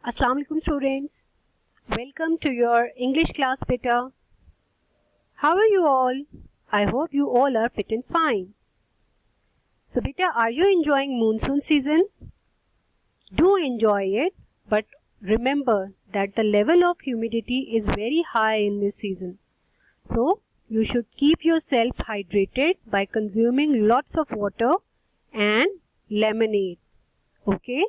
Assalamu alaikum students. Welcome to your English class beta. How are you all? I hope you all are fit and fine. So beta, are you enjoying monsoon season? Do enjoy it, but remember that the level of humidity is very high in this season. So you should keep yourself hydrated by consuming lots of water and lemonade. Okay?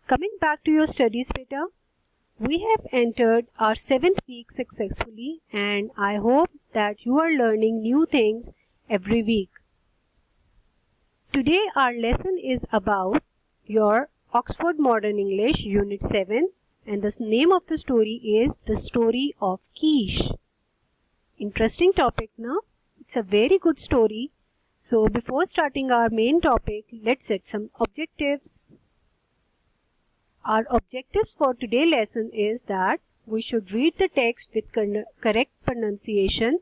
Coming back to your studies beta. We have entered our 7th week successfully and I hope that you are learning new things every week. Today our lesson is about your Oxford Modern English Unit 7 and the name of the story is The Story of Keesh. Interesting topic now. It's a very good story. So before starting our main topic, let's set some objectives. Our objectives for today's lesson is that we should read the text with correct pronunciation,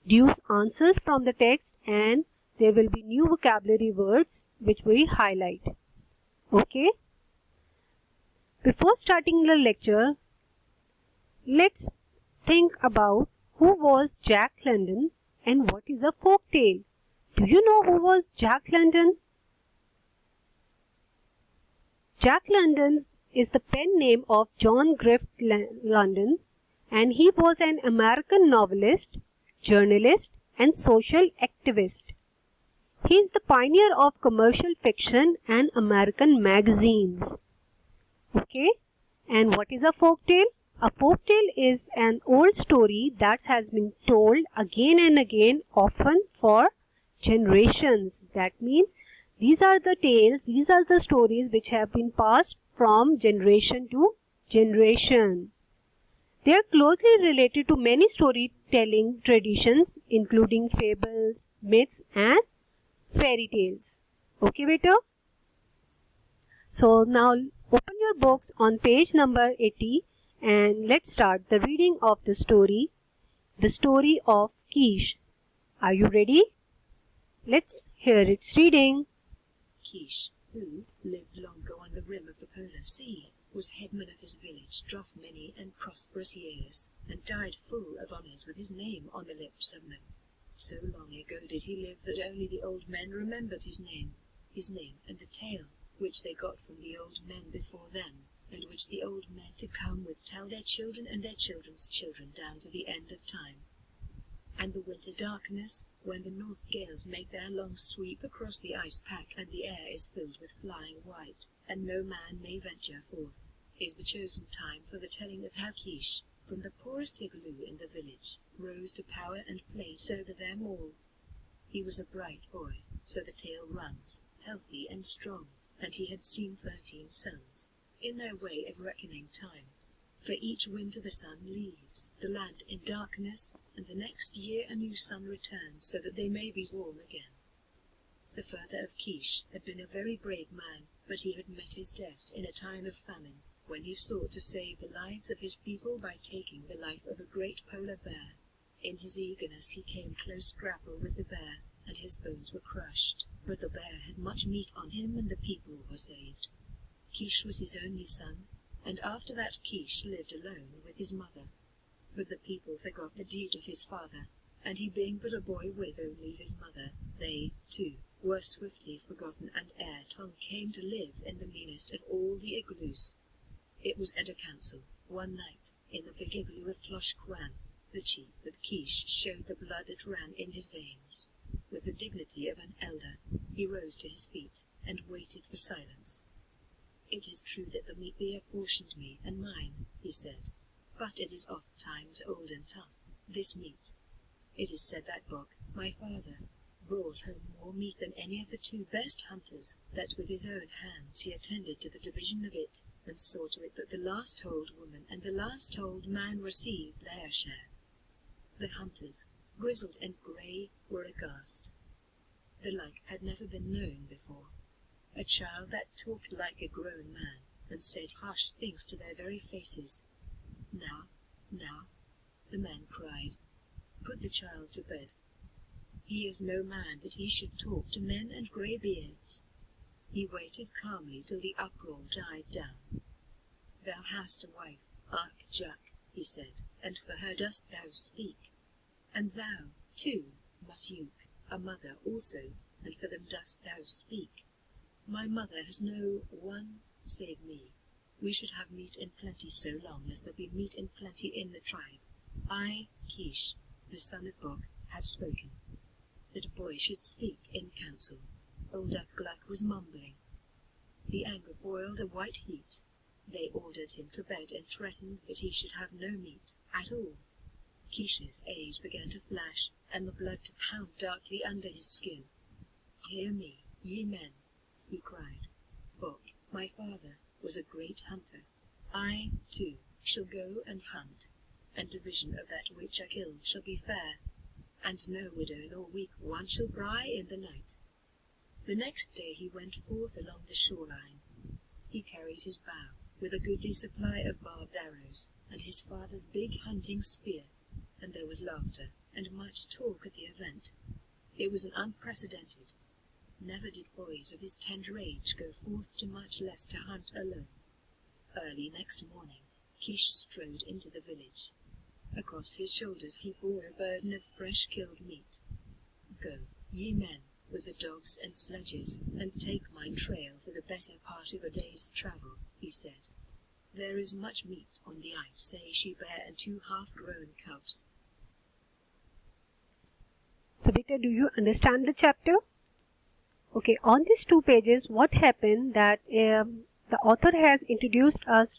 deduce answers from the text, and there will be new vocabulary words which we highlight. Okay? Before starting the lecture, let's think about who was Jack London and what is a folk tale. Do you know who was Jack London? Jack London is the pen name of John Griffith London and he was an American novelist, journalist and social activist. He is the pioneer of commercial fiction and American magazines. Okay, and what is a folk tale? A folk tale is an old story that has been told again and again, often for generations. That means these are the tales, these are the stories which have been passed from generation to generation. They are closely related to many storytelling traditions including fables, myths and fairy tales. Okay beta? So now open your books on page number 80 and let's start the reading of the story, The Story of Keesh. Are you ready? Let's hear its reading. Keesh, who lived long ago on the rim of the polar sea, was headman of his village, drove many and prosperous years, and died full of honours with his name on the lips of men. So long ago did he live that only the old men remembered his name and the tale, which they got from the old men before them, and which the old men to come with tell their children and their children's children down to the end of time. And the winter darkness, when the north gales make their long sweep across the ice pack and the air is filled with flying white, and no man may venture forth, is the chosen time for the telling of how Keesh, from the poorest igloo in the village, rose to power and place over them all. He was a bright boy, so the tale runs, healthy and strong, and he had seen 13 suns, in their way of reckoning time. For each winter the sun leaves the land in darkness, and the next year a new sun returns so that they may be warm again. The father of Keesh had been a very brave man, but he had met his death in a time of famine, when he sought to save the lives of his people by taking the life of a great polar bear. In his eagerness he came close grapple with the bear, and his bones were crushed, but the bear had much meat on him and the people were saved. Keesh was his only son, and after that Keesh lived alone with his mother. But the people forgot the deed of his father, and he being but a boy with only his mother, they, too, were swiftly forgotten, and ere Tom came to live in the meanest of all the igloos. It was at a council, one night, in the big igloo of Closh Quan, the chief, that Keesh showed the blood that ran in his veins. With the dignity of an elder, he rose to his feet, and waited for silence. "It is true that the meat be apportioned me and mine," he said, "but it is oft times old and tough, this meat. It is said that Bog, my father, brought home more meat than any of the 2 best hunters, that with his own hands he attended to the division of it, and saw to it that the last old woman and the last old man received their share." The hunters, grizzled and grey, were aghast. The like had never been known before. A child that talked like a grown man, and said harsh things to their very faces. Now, the men cried, "Put the child to bed. He is no man that he should talk to men and grey beards." He waited calmly till the uproar died down, Thou hast a wife, Jack, he said, and for her dost thou speak. And thou, too, Musyuk, a mother also, and for them dost thou speak. My mother has no one save me. We should have meat in plenty so long as there be meat in plenty in the tribe. I, Keesh, the son of Bog, have spoken. That a boy should speak in council. Old Gluck was mumbling. The anger boiled a white heat. They ordered him to bed and threatened that he should have no meat at all. Keesh's eyes began to flash, and the blood to pound darkly under his skin. Hear me, ye men, he cried. Bog, my father, was a great hunter. I, too, shall go and hunt, and division of that which I kill shall be fair, and no widow nor weak one shall cry in the night. The next day he went forth along the shoreline. He carried his bow, with a goodly supply of barbed arrows, and his father's big hunting spear, and there was laughter and much talk at the event. It was an unprecedented. Never did boys of his tender age go forth to much less to hunt alone. Early next morning, Keesh strode into the village. Across his shoulders he bore a burden of fresh killed meat. Go, ye men, with the dogs and sledges, and take my trail for the better part of a day's travel, he said. There is much meat on the ice, say she-bear and 2 half-grown cubs. So, Victor, do you understand the chapter? Okay, on these 2 pages, what happened that the author has introduced us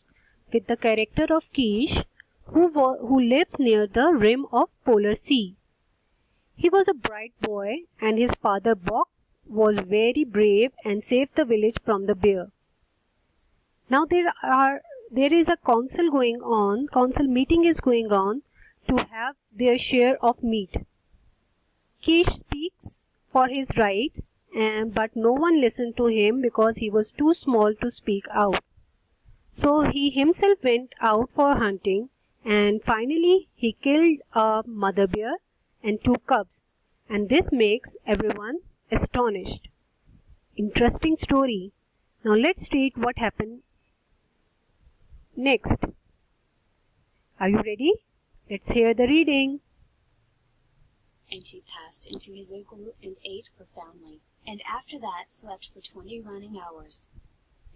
with the character of Keesh, who lives near the rim of Polar Sea. He was a bright boy, and his father Bok was very brave and saved the village from the bear. Now there is a council meeting is going on to have their share of meat. Keesh speaks for his rights, but no one listened to him because he was too small to speak out. So he himself went out for hunting, and finally he killed a mother bear and 2 cubs, and this makes everyone astonished. Interesting story. Now let's read what happened next. Are you ready? Let's hear the reading. And he passed into his igloo and ate profoundly, and after that slept for 20 running hours.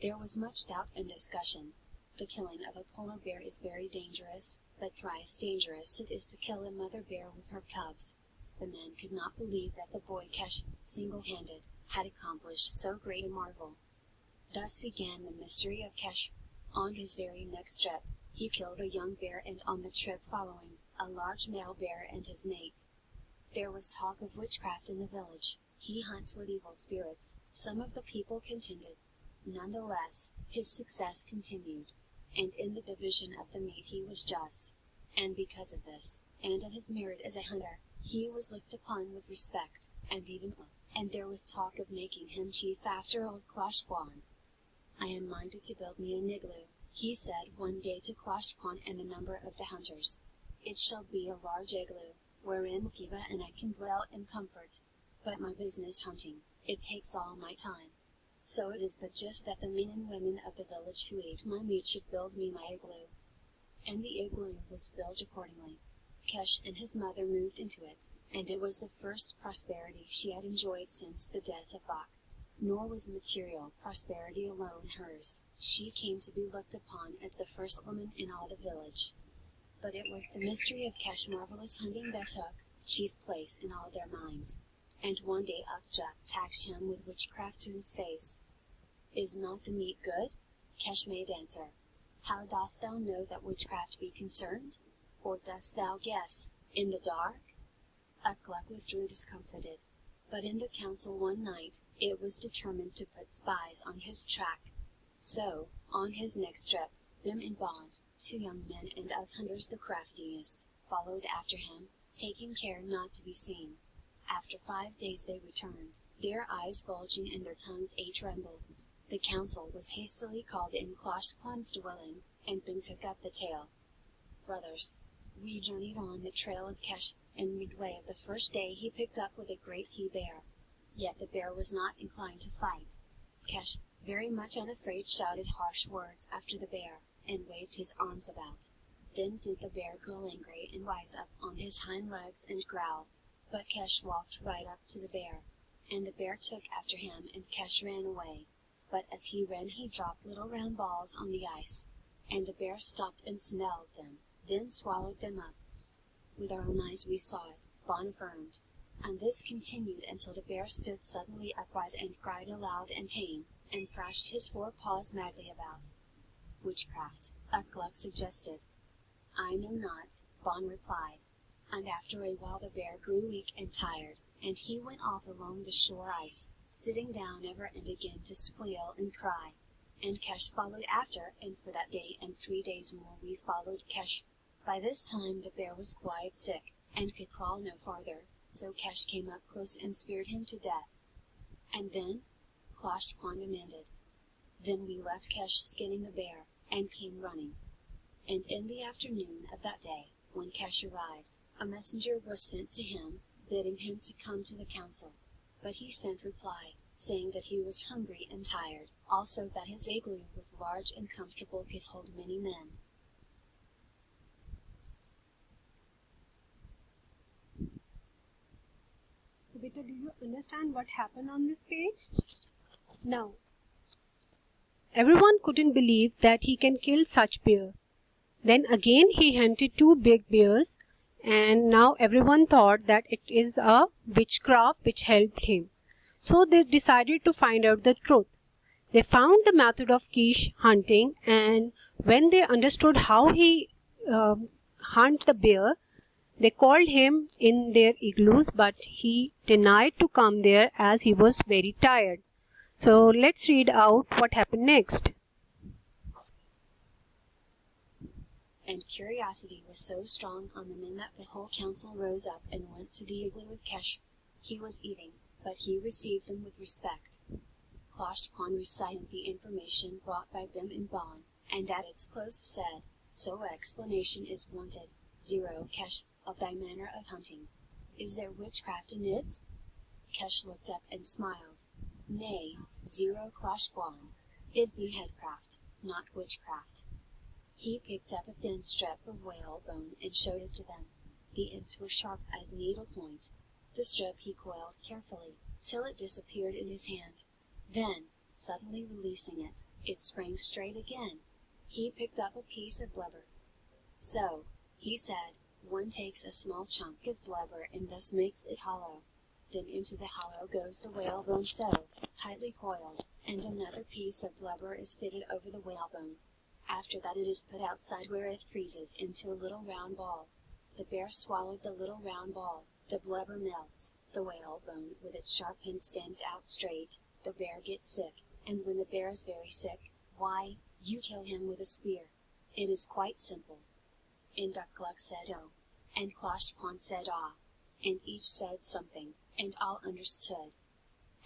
There was much doubt and discussion. The killing of a polar bear is very dangerous, but thrice dangerous it is to kill a mother bear with her cubs. The men could not believe that the boy Kesh, single-handed, had accomplished so great a marvel. Thus began the mystery of Kesh. On his very next trip, he killed a young bear, and on the trip following, a large male bear and his mate. There was talk of witchcraft in the village. He hunts with evil spirits, some of the people contended. Nonetheless, his success continued, and in the division of the meat he was just, and because of this, and of his merit as a hunter, he was looked upon with respect, and there was talk of making him chief after old Kloshkwan. I am minded to build me an igloo, he said one day to Kloshkwan and a number of the hunters. It shall be a large igloo, wherein Kiva and I can dwell in comfort. But my business hunting, it takes all my time. So it is but just that the men and women of the village who ate my meat should build me my igloo. And the igloo was built accordingly. Kesh and his mother moved into it, and it was the first prosperity she had enjoyed since the death of Bok. Nor was material prosperity alone hers. She came to be looked upon as the first woman in all the village. But it was the mystery of Kesh's marvelous hunting that took chief place in all their minds. And one day Ukjuk taxed him with witchcraft to his face. Is not the meat good? Kesh made answer. How dost thou know that witchcraft be concerned? Or dost thou guess, in the dark? Ukjuk withdrew discomfited. But in the council one night, it was determined to put spies on his track. So, on his next trip, Bim and Bon, 2 young men and of hunters the craftiest, followed after him, taking care not to be seen. After 5 days they returned, their eyes bulging and their tongues a-tremble. The council was hastily called in Kloshkwan's dwelling, and Bim took up the tale. Brothers, we journeyed on the trail of Kesh, and midway of the first day he picked up with a great he-bear. Yet the bear was not inclined to fight. Kesh, very much unafraid, shouted harsh words after the bear, and waved his arms about. Then did the bear grow angry and rise up on his hind legs and growl. But Keesh walked right up to the bear, and the bear took after him, and Keesh ran away. But as he ran he dropped little round balls on the ice, and the bear stopped and smelled them, then swallowed them up. With our own eyes we saw it, Bon affirmed. And this continued until the bear stood suddenly upright and cried aloud in pain, and thrashed his 4 paws madly about. Witchcraft, Gluck suggested. I know not, Bon replied. And after a while the bear grew weak and tired, and he went off along the shore ice, sitting down ever and again to squeal and cry. And Keesh followed after, and for that day and 3 days more we followed Keesh. By this time the bear was quite sick, and could crawl no farther, so Keesh came up close and speared him to death. And then? Klosh Kwan demanded. Then we left Keesh skinning the bear, and came running. And in the afternoon of that day, when Keesh arrived, a messenger was sent to him, bidding him to come to the council. But he sent reply, saying that he was hungry and tired, also that his igloo was large and comfortable, could hold many men. So beta, do you understand what happened on this page? Now, everyone couldn't believe that he can kill such bear. Then again he hunted 2 big bears, and now everyone thought that it is a witchcraft which helped him. So they decided to find out the truth. They found the method of Keesh hunting, and when they understood how he hunt the bear, they called him in their igloos, but he denied to come there as he was very tired. So let's read out what happened next. And curiosity was so strong on the men that the whole council rose up and went to the igloo with Keesh. He was eating, but he received them with respect. Klosh Kwan recited the information brought by Bim and Bon, and at its close said, So explanation is wanted, 0 Keesh, of thy manner of hunting. Is there witchcraft in it? Keesh looked up and smiled. Nay, 0 Klosh Kwan. It be headcraft, not witchcraft. He picked up a thin strip of whale bone and showed it to them. The ends were sharp as needlepoint. The strip he coiled carefully, till it disappeared in his hand. Then, suddenly releasing it, it sprang straight again. He picked up a piece of blubber. So, he said, one takes a small chunk of blubber and thus makes it hollow. Then into the hollow goes the whalebone so, tightly coiled, and another piece of blubber is fitted over the whalebone. After that it is put outside where it freezes into a little round ball. The bear swallowed the little round ball. The blubber melts. The whalebone with its sharp end stands out straight. The bear gets sick, and when the bear is very sick, why, you kill him with a spear. It is quite simple. And Duck Gluck said, Oh, and Klosh Kwan said, Ah, and each said something, and all understood.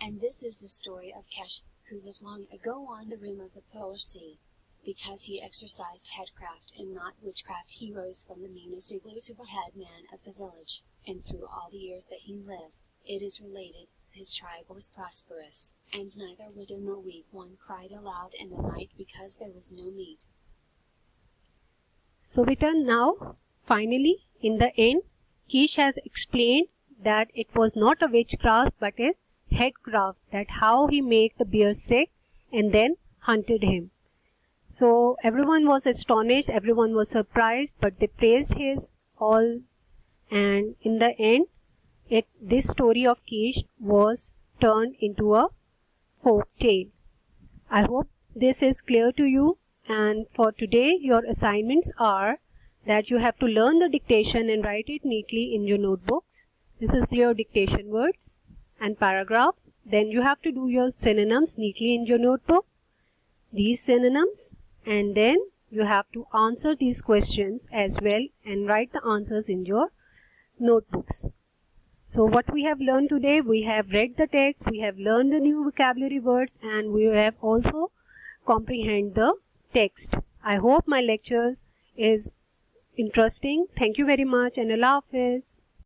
And this is the story of Keesh, who lived long ago on the rim of the polar sea. Because he exercised headcraft and not witchcraft, he rose from the meanest igloo to the head man of the village, and through all the years that he lived, it is related, his tribe was prosperous, and neither widow nor weak one cried aloud in the night because there was no meat. So beta, now, finally, in the end, Keesh has explained that it was not a witchcraft but a headcraft, that how he made the bear sick and then hunted him. So everyone was astonished, everyone was surprised, but they praised his all, and in the end, this story of Keesh was turned into a folk tale. I hope this is clear to you, and for today your assignments are that you have to learn the dictation and write it neatly in your notebooks. This is your dictation words and paragraph. Then you have to do your synonyms neatly in your notebook, these synonyms, and then you have to answer these questions as well and write the answers in your notebooks. So what we have learned today, we have read the text, we have learned the new vocabulary words, and we have also comprehend the text. I hope my lectures is interesting. Thank you very much, and Allah Hafiz.